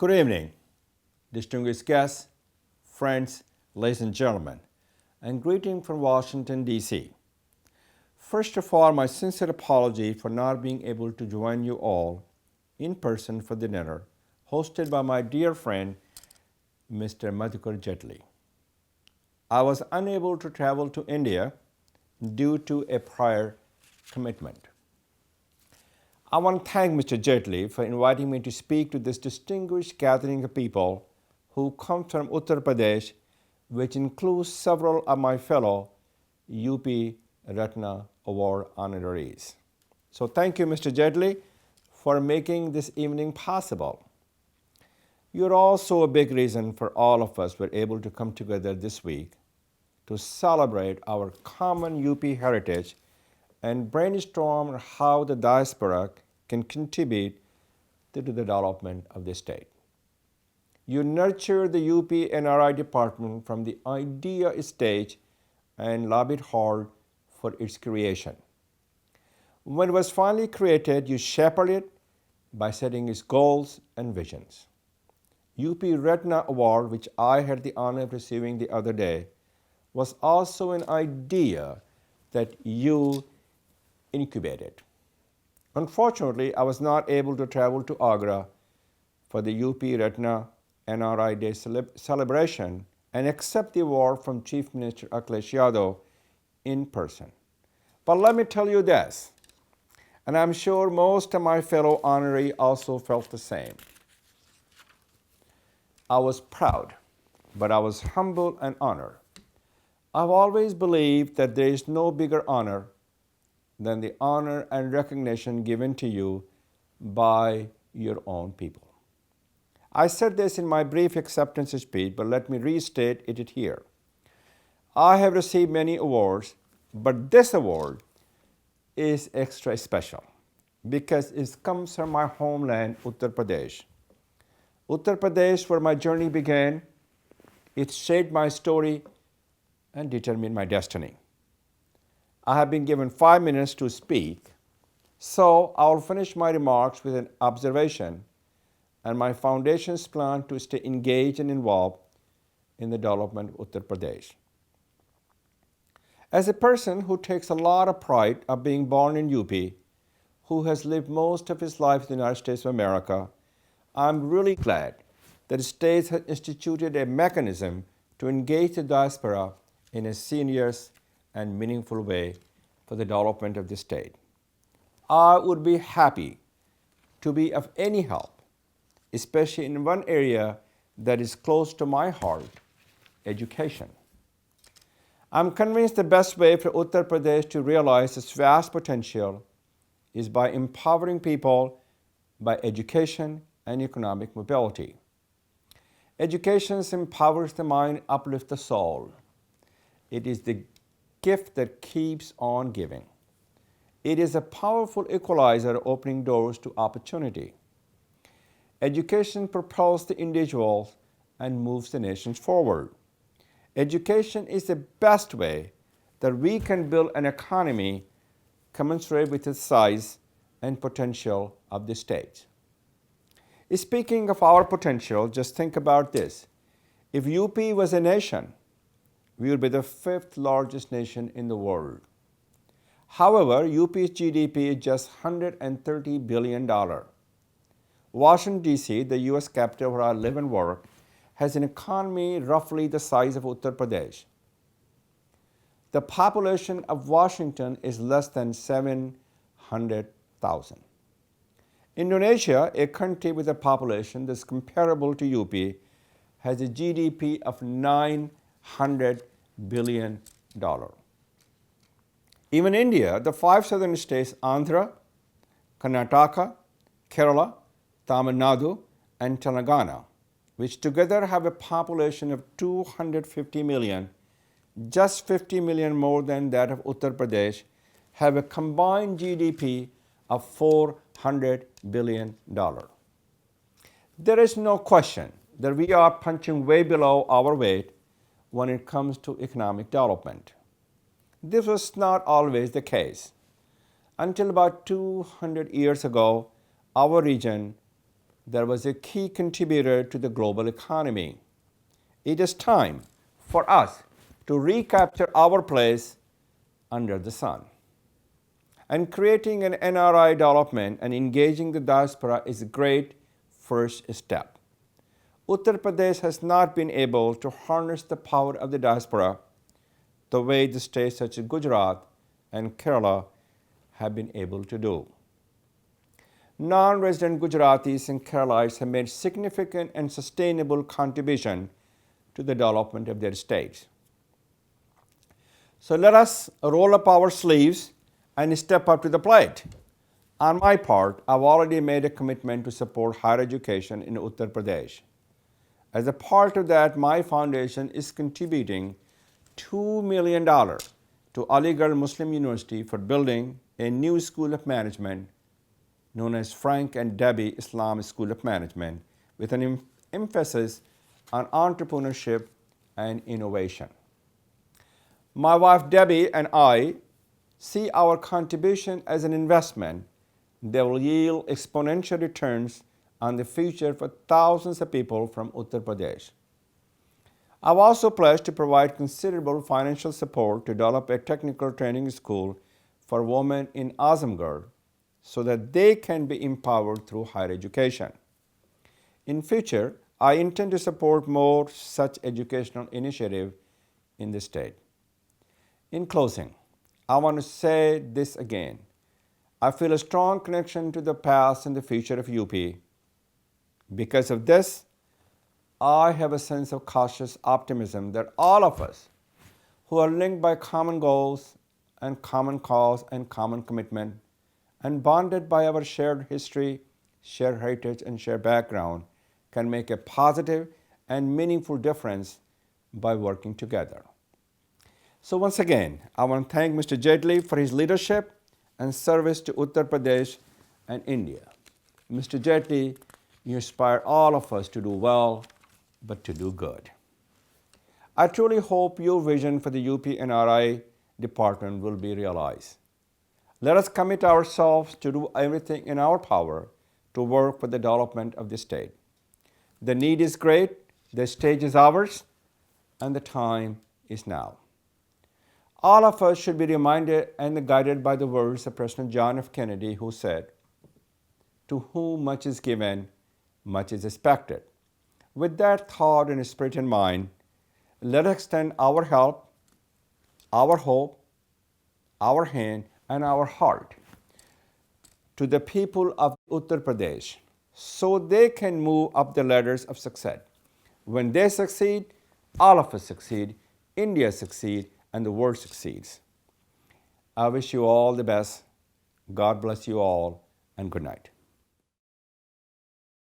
Good evening, distinguished guests, friends, ladies and gentlemen, and greeting from Washington, D.C. First of all, my sincere apology for not being able to join you all in person for the dinner hosted by my dear friend, Mr. Madhukar Jetli. I was unable to travel to India due to a prior commitment. I want to thank Mr. Jetli for inviting me to speak to this distinguished gathering of people who come from Uttar Pradesh, which includes several of my fellow UP Ratna Award honorees. So thank you, Mr. Jetli, for making this evening possible. You're also a big reason for all of us were able to come together this week to celebrate our common UP heritage and brainstorm how the diaspora can contribute to the development of the state. You nurture the UP NRI department from the idea stage and lobbied hard for its creation. When it was finally created, you shepherded it by setting its goals and visions. UP Ratna Award, which I had the honor of receiving the other day, was also an idea that you incubated. Unfortunately, I was not able to travel to Agra for the UP Ratna NRI Day celebration and accept the award from Chief Minister Akhilesh Yadav in person. But let me tell you this, and I'm sure most of my fellow honorees also felt the same. I was proud, but I was humble and honored. I've always believed that there is no bigger honor than the honor and recognition given to you by your own people. I said this in my brief acceptance speech, but let me restate it here. I have received many awards, but this award is extra special because it comes from my homeland, Uttar Pradesh. Uttar Pradesh, where my journey began, it shaped my story and determined my destiny. I have been given 5 minutes to speak, so I'll finish my remarks with an observation and my foundation's plan to stay engaged and involved in the development of Uttar Pradesh. As a person who takes a lot of pride of being born in UP, who has lived most of his life in the United States of America, I'm really glad that the state has instituted a mechanism to engage the diaspora in a serious and meaningful way for the development of the state. I would be happy to be of any help, especially in one area that is close to my heart, education. I'm convinced the best way for Uttar Pradesh to realize its vast potential is by empowering people by education and economic mobility. Education empowers the mind, uplifts the soul. It is the gift that keeps on giving. It is a powerful equalizer opening doors to opportunity. Education propels the individual and moves the nation forward. Education is the best way that we can build an economy commensurate with the size and potential of the state. Speaking of our potential, just think about this. If UP was a nation, we would be the 5th largest nation in the world. However, UP's GDP is just $130 billion. Washington, D.C., the U.S. capital where I live and work, has an economy roughly the size of Uttar Pradesh. The population of Washington is less than 700,000. Indonesia, a country with a population that's comparable to UP, has a GDP of $900 billion. Even India, the 5 southern states, Andhra, Karnataka, Kerala, Tamil Nadu, and Telangana, which together have a population of 250 million, just 50 million more than that of Uttar Pradesh, have a combined GDP of $400 billion. There is no question that we are punching way below our weight when it comes to economic development. This was not always the case. Until about 200 years ago, our region that was a key contributor to the global economy. It is time for us to recapture our place under the sun. And creating an NRI development and engaging the diaspora is a great first step. Uttar Pradesh has not been able to harness the power of the diaspora the way the states such as Gujarat and Kerala have been able to do. Non-resident Gujaratis and Keralites have made significant and sustainable contribution to the development of their states. So let us roll up our sleeves and step up to the plate. On my part, I've already made a commitment to support higher education in Uttar Pradesh. As a part of that, my foundation is contributing $2 million to Aligarh Muslim University for building a new school of management known as Frank and Debbie Islam School of Management with an emphasis on entrepreneurship and innovation. My wife Debbie and I see our contribution as an investment that will yield exponential returns on the future for thousands of people from Uttar Pradesh. I've also pledged to provide considerable financial support to develop a technical training school for women in Azamgarh so that they can be empowered through higher education. In future, I intend to support more such educational initiatives in the state. In closing, I want to say this again. I feel a strong connection to the past and the future of UP. Because of this, I have a sense of cautious optimism that all of us who are linked by common goals and common cause and common commitment and bonded by our shared history, shared heritage, and shared background can make a positive and meaningful difference by working together. So once again, I want to thank Mr. Jaitley for his leadership and service to Uttar Pradesh and India. Mr. Jaitley, you inspire all of us to do well, but to do good. I truly hope your vision for the UP NRI department will be realized. Let us commit ourselves to do everything in our power to work for the development of the state. The need is great, the stage is ours, and the time is now. All of us should be reminded and guided by the words of President John F. Kennedy, who said, "To whom much is given, much is expected." With that thought and spirit in mind, let us extend our help, our hope, our hand, and our heart to the people of Uttar Pradesh so they can move up the ladders of success. When they succeed, all of us succeed, India succeeds, and the world succeeds. I wish you all the best. God bless you all, and good night.